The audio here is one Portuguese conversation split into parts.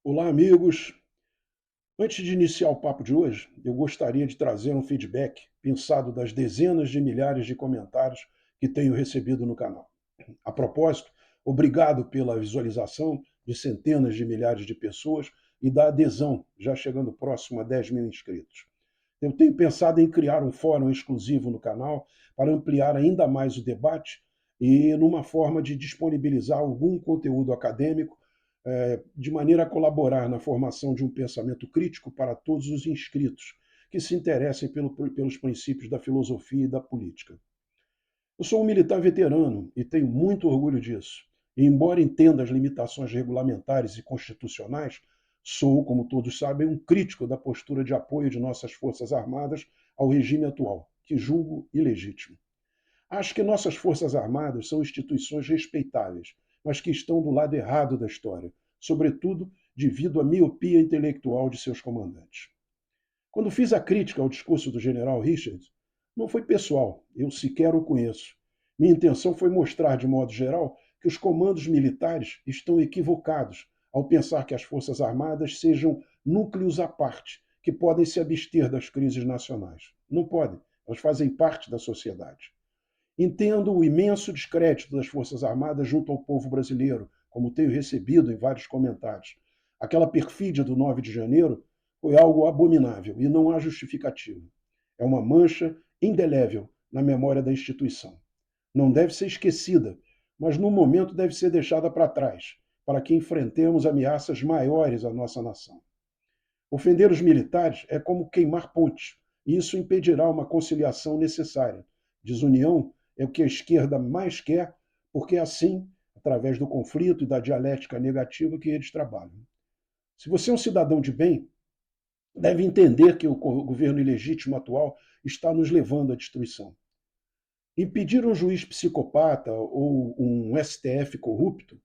Olá, amigos. Antes de iniciar o papo de hoje, eu gostaria de trazer um feedback pensado das dezenas de milhares de comentários que tenho recebido no canal. A propósito, obrigado pela visualização de centenas de milhares de pessoas e da adesão, já chegando próximo a 10 mil inscritos. Eu tenho pensado em criar um fórum exclusivo no canal para ampliar ainda mais o debate e numa forma de disponibilizar algum conteúdo acadêmico de maneira a colaborar na formação de um pensamento crítico para todos os inscritos que se interessem pelos princípios da filosofia e da política. Eu sou um militar veterano e tenho muito orgulho disso. E, embora entenda as limitações regulamentares e constitucionais, sou, como todos sabem, um crítico da postura de apoio de nossas Forças Armadas ao regime atual, que julgo ilegítimo. Acho que nossas Forças Armadas são instituições respeitáveis, mas que estão do lado errado da história, sobretudo devido à miopia intelectual de seus comandantes. Quando fiz a crítica ao discurso do general Richards, não foi pessoal, eu sequer o conheço. Minha intenção foi mostrar, de modo geral, que os comandos militares estão equivocados ao pensar que as Forças Armadas sejam núcleos à parte, que podem se abster das crises nacionais. Não podem, elas fazem parte da sociedade. Entendo o imenso descrédito das Forças Armadas junto ao povo brasileiro, como tenho recebido em vários comentários. Aquela perfídia do 9 de janeiro foi algo abominável e não há justificativa. É uma mancha indelével na memória da instituição. Não deve ser esquecida, mas no momento deve ser deixada para trás, para que enfrentemos ameaças maiores à nossa nação. Ofender os militares é como queimar pontes, e isso impedirá uma conciliação necessária. Desunião é o que a esquerda mais quer, porque é assim, através do conflito e da dialética negativa, que eles trabalham. Se você é um cidadão de bem, deve entender que o governo ilegítimo atual está nos levando à destruição. Impedir um juiz psicopata ou um STF corrupto,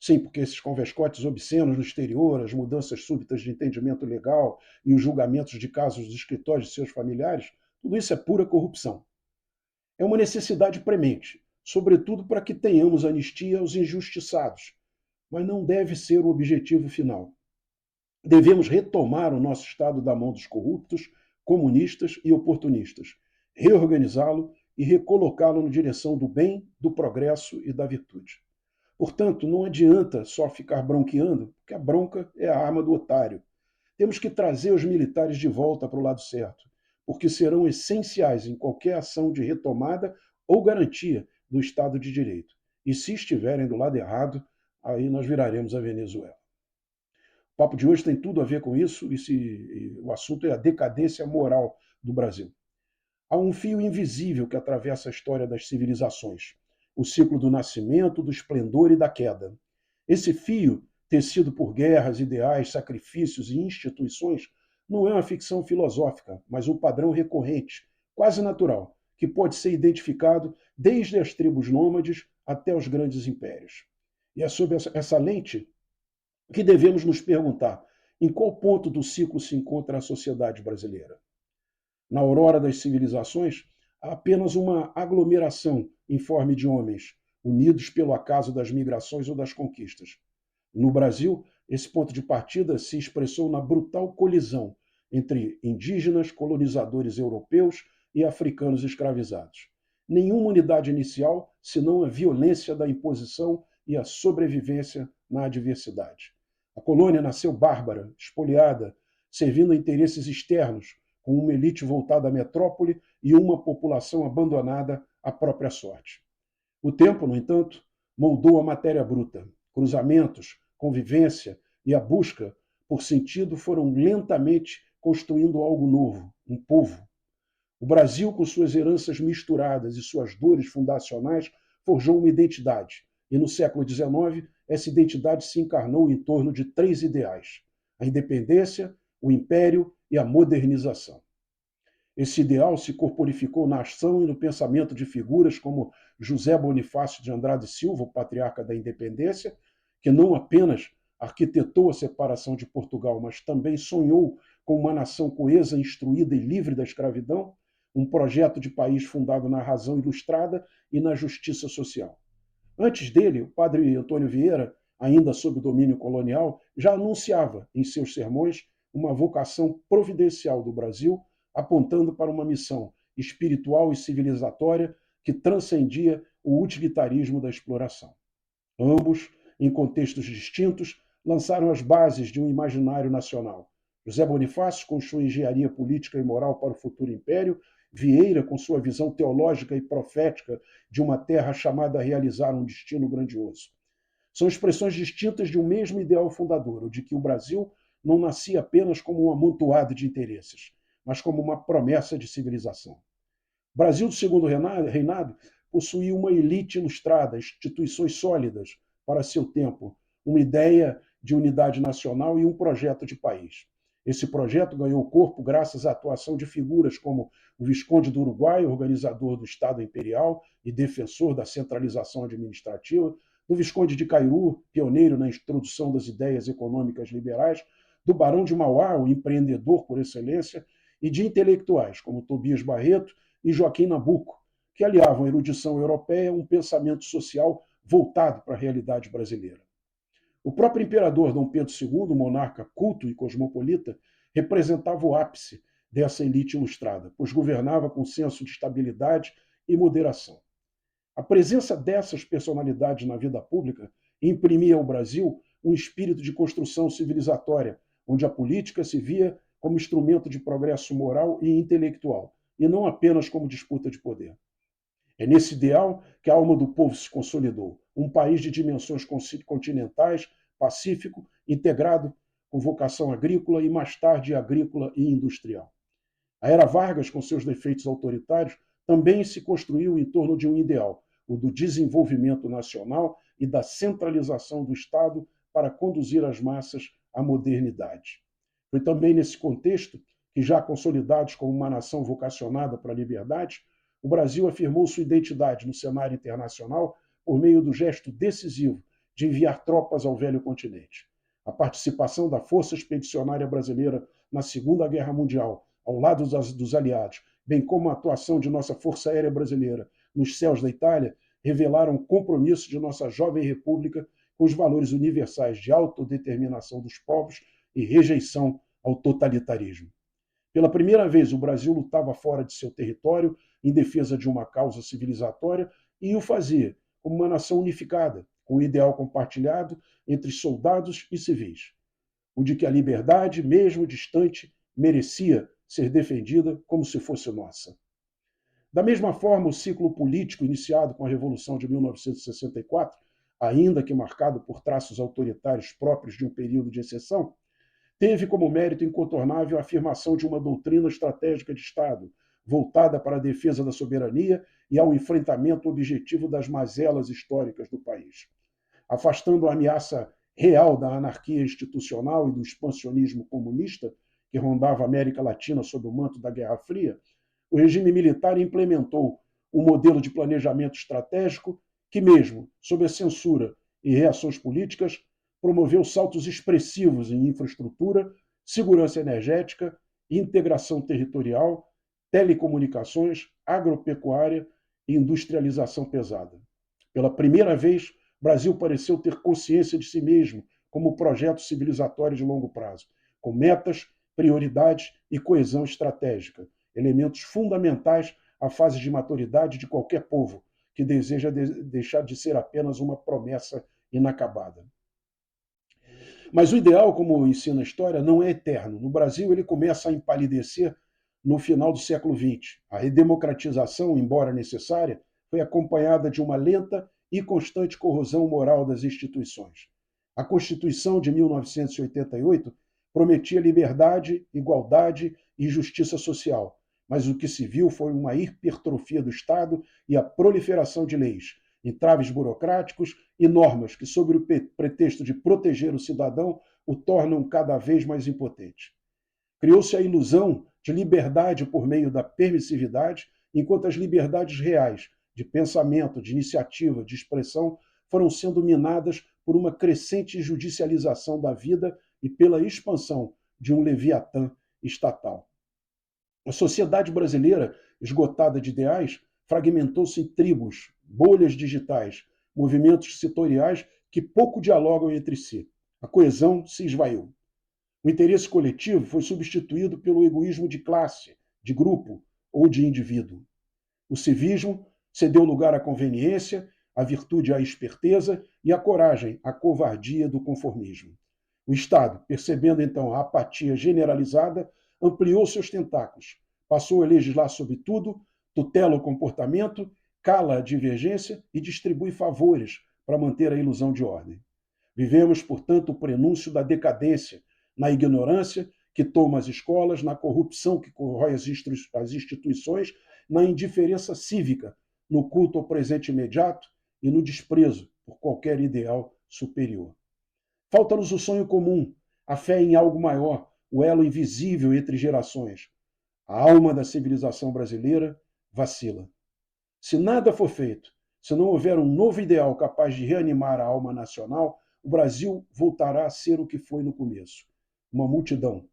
sim, porque esses converscotes obscenos no exterior, as mudanças súbitas de entendimento legal e os julgamentos de casos dos escritórios de seus familiares, tudo isso é pura corrupção. É uma necessidade premente, sobretudo para que tenhamos anistia aos injustiçados, mas não deve ser o objetivo final. Devemos retomar o nosso Estado da mão dos corruptos, comunistas e oportunistas, reorganizá-lo e recolocá-lo na direção do bem, do progresso e da virtude. Portanto, não adianta só ficar bronqueando, porque a bronca é a arma do otário. Temos que trazer os militares de volta para o lado certo, porque serão essenciais em qualquer ação de retomada ou garantia do Estado de Direito. E se estiverem do lado errado, aí nós viraremos a Venezuela. O papo de hoje tem tudo a ver com isso, e o assunto é a decadência moral do Brasil. Há um fio invisível que atravessa a história das civilizações, o ciclo do nascimento, do esplendor e da queda. Esse fio, tecido por guerras, ideais, sacrifícios e instituições, não é uma ficção filosófica, mas um padrão recorrente, quase natural, que pode ser identificado desde as tribos nômades até os grandes impérios. E é sob essa lente que devemos nos perguntar em qual ponto do ciclo se encontra a sociedade brasileira. Na aurora das civilizações, há apenas uma aglomeração informe de homens, unidos pelo acaso das migrações ou das conquistas. No Brasil, esse ponto de partida se expressou na brutal colisão entre indígenas, colonizadores europeus e africanos escravizados. Nenhuma unidade inicial, senão a violência da imposição e a sobrevivência na adversidade. A colônia nasceu bárbara, espoliada, servindo a interesses externos, com uma elite voltada à metrópole e uma população abandonada à própria sorte. O tempo, no entanto, moldou a matéria bruta. Cruzamentos, convivência e a busca por sentido foram lentamente construindo algo novo, um povo. O Brasil, com suas heranças misturadas e suas dores fundacionais, forjou uma identidade. E no século XIX, essa identidade se encarnou em torno de três ideais: a independência, o império e a modernização. Esse ideal se corporificou na ação e no pensamento de figuras como José Bonifácio de Andrade Silva, o patriarca da independência, que não apenas arquitetou a separação de Portugal, mas também sonhou com uma nação coesa, instruída e livre da escravidão, um projeto de país fundado na razão ilustrada e na justiça social. Antes dele, o padre Antônio Vieira ainda sob o domínio colonial, já anunciava em seus sermões uma vocação providencial do Brasil, apontando para uma missão espiritual e civilizatória que transcendia o utilitarismo da exploração. Ambos, em contextos distintos, lançaram as bases de um imaginário nacional. José Bonifácio, com sua engenharia política e moral para o futuro império, Vieira, com sua visão teológica e profética de uma terra chamada a realizar um destino grandioso. São expressões distintas de um mesmo ideal fundador, o de que o Brasil não nascia apenas como um amontoado de interesses, mas como uma promessa de civilização. O Brasil do segundo reinado possuía uma elite ilustrada, instituições sólidas para seu tempo, uma ideia de unidade nacional e um projeto de país. Esse projeto ganhou corpo graças à atuação de figuras como o Visconde do Uruguai, organizador do Estado Imperial e defensor da centralização administrativa, do Visconde de Cairu, pioneiro na introdução das ideias econômicas liberais, do Barão de Mauá, o empreendedor por excelência, e de intelectuais como Tobias Barreto e Joaquim Nabuco, que aliavam a erudição europeia a um pensamento social voltado para a realidade brasileira. O próprio imperador Dom Pedro II, monarca culto e cosmopolita, representava o ápice dessa elite ilustrada, pois governava com senso de estabilidade e moderação. A presença dessas personalidades na vida pública imprimia ao Brasil um espírito de construção civilizatória, onde a política se via como instrumento de progresso moral e intelectual, e não apenas como disputa de poder. É nesse ideal que a alma do povo se consolidou, um país de dimensões continentais, pacífico, integrado, com vocação agrícola e mais tarde agrícola e industrial. A era Vargas, com seus defeitos autoritários, também se construiu em torno de um ideal, o do desenvolvimento nacional e da centralização do Estado para conduzir as massas à modernidade. Foi também nesse contexto que, já consolidados como uma nação vocacionada para a liberdade, o Brasil afirmou sua identidade no cenário internacional por meio do gesto decisivo de enviar tropas ao velho continente. A participação da Força Expedicionária Brasileira na Segunda Guerra Mundial, ao lado dos aliados, bem como a atuação de nossa Força Aérea Brasileira nos céus da Itália, revelaram o compromisso de nossa jovem república com os valores universais de autodeterminação dos povos e rejeição ao totalitarismo. Pela primeira vez, o Brasil lutava fora de seu território em defesa de uma causa civilizatória e o fazia como uma nação unificada, com um ideal compartilhado entre soldados e civis, o de que a liberdade, mesmo distante, merecia ser defendida como se fosse nossa. Da mesma forma, o ciclo político iniciado com a Revolução de 1964, ainda que marcado por traços autoritários próprios de um período de exceção, teve como mérito incontornável a afirmação de uma doutrina estratégica de Estado, voltada para a defesa da soberania e ao enfrentamento objetivo das mazelas históricas do país. Afastando a ameaça real da anarquia institucional e do expansionismo comunista, que rondava a América Latina sob o manto da Guerra Fria, o regime militar implementou um modelo de planejamento estratégico que, mesmo sob a censura e reações políticas, promoveu saltos expressivos em infraestrutura, segurança energética, integração territorial, telecomunicações, agropecuária e industrialização pesada. Pela primeira vez, o Brasil pareceu ter consciência de si mesmo como projeto civilizatório de longo prazo, com metas, prioridades e coesão estratégica, elementos fundamentais à fase de maturidade de qualquer povo que deseja deixar de ser apenas uma promessa inacabada. Mas o ideal, como ensina a história, não é eterno. No Brasil, ele começa a empalidecer no final do século XX. A redemocratização, embora necessária, foi acompanhada de uma lenta e constante corrosão moral das instituições. A Constituição de 1988 prometia liberdade, igualdade e justiça social, mas o que se viu foi uma hipertrofia do Estado e a proliferação de leis, entraves burocráticos e normas que, sob o pretexto de proteger o cidadão, o tornam cada vez mais impotente. Criou-se a ilusão de liberdade por meio da permissividade, enquanto as liberdades reais de pensamento, de iniciativa, de expressão foram sendo minadas por uma crescente judicialização da vida e pela expansão de um leviatã estatal. A sociedade brasileira, esgotada de ideais, fragmentou-se em tribos, bolhas digitais, movimentos setoriais que pouco dialogam entre si. A coesão se esvaiu. O interesse coletivo foi substituído pelo egoísmo de classe, de grupo ou de indivíduo. O civismo cedeu lugar à conveniência, à virtude à esperteza e à coragem à covardia do conformismo. O Estado, percebendo então a apatia generalizada, ampliou seus tentáculos, passou a legislar sobre tudo, tutela o comportamento, cala a divergência e distribui favores para manter a ilusão de ordem. Vivemos, portanto, o prenúncio da decadência, na ignorância que toma as escolas, na corrupção que corrói as instituições, na indiferença cívica, no culto ao presente imediato e no desprezo por qualquer ideal superior. Falta-nos o sonho comum, a fé em algo maior, o elo invisível entre gerações. A alma da civilização brasileira vacila. Se nada for feito, se não houver um novo ideal capaz de reanimar a alma nacional, o Brasil voltará a ser o que foi no começo: uma multidão,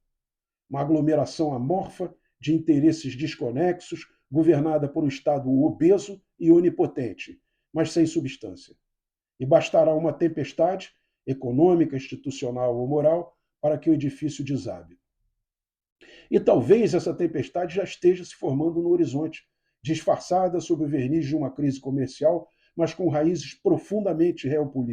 uma aglomeração amorfa de interesses desconexos, governada por um Estado obeso e onipotente, mas sem substância. E bastará uma tempestade, econômica, institucional ou moral, para que o edifício desabe. E talvez essa tempestade já esteja se formando no horizonte, disfarçada sob o verniz de uma crise comercial, mas com raízes profundamente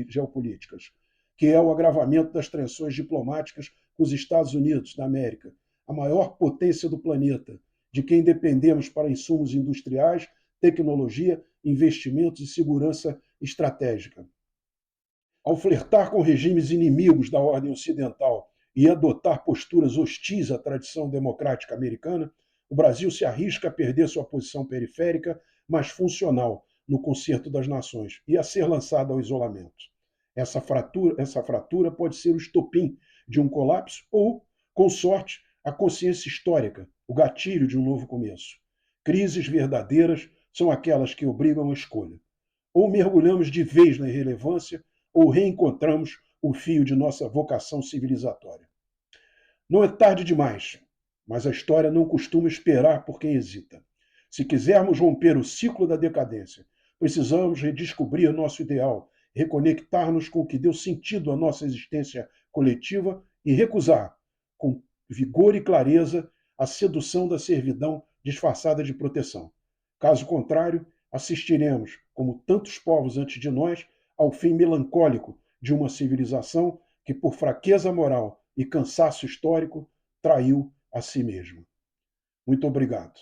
geopolíticas, que é o agravamento das tensões diplomáticas com os Estados Unidos da América, a maior potência do planeta, de quem dependemos para insumos industriais, tecnologia, investimentos e segurança estratégica. Ao flertar com regimes inimigos da ordem ocidental e adotar posturas hostis à tradição democrática americana, o Brasil se arrisca a perder sua posição periférica, mas funcional, no concerto das nações e a ser lançado ao isolamento. Essa fratura pode ser o estopim de um colapso ou, com sorte, a consciência histórica, o gatilho de um novo começo. Crises verdadeiras são aquelas que obrigam a escolha. Ou mergulhamos de vez na irrelevância, ou reencontramos o fio de nossa vocação civilizatória. Não é tarde demais, mas a história não costuma esperar por quem hesita. Se quisermos romper o ciclo da decadência, precisamos redescobrir nosso ideal, reconectar-nos com o que deu sentido à nossa existência coletiva e recusar, com vigor e clareza, a sedução da servidão disfarçada de proteção. Caso contrário, assistiremos, como tantos povos antes de nós, ao fim melancólico de uma civilização que, por fraqueza moral e cansaço histórico, traiu a si mesma. Muito obrigado.